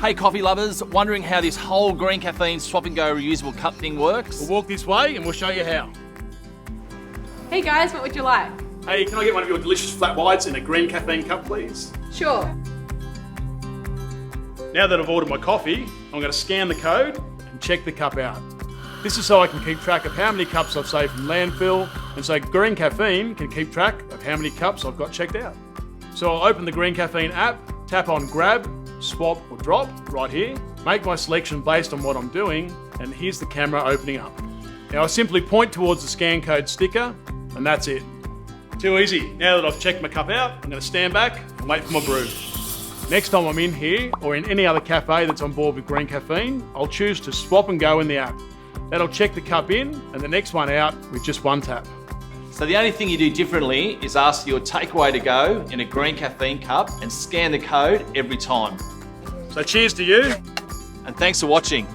Hey coffee lovers, wondering how this whole Green Caffeen swap and go reusable cup thing works? We'll walk this way and we'll show you how. Hey guys, what would you like? Hey, can I get one of your delicious flat whites in a Green Caffeen cup, please? Sure. Now that I've ordered my coffee, I'm going to scan the code and check the cup out. This is so I can keep track of how many cups I've saved from landfill, and so Green Caffeen can keep track of how many cups I've got checked out. So I'll open the Green Caffeen app, tap on grab, swap or drop right here, make my selection based on what I'm doing, and here's the camera opening up. Now I simply point towards the scan code sticker, and that's it. Too easy. Now that I've checked my cup out, I'm going to stand back and wait for my brew. Next time I'm in here, or in any other cafe that's on board with Green Caffeen, I'll choose to swap and go in the app. That'll check the cup in, and the next one out with just one tap. So the only thing you do differently is ask your takeaway to go in a Green Caffeen cup and scan the code every time. So cheers to you. And thanks for watching.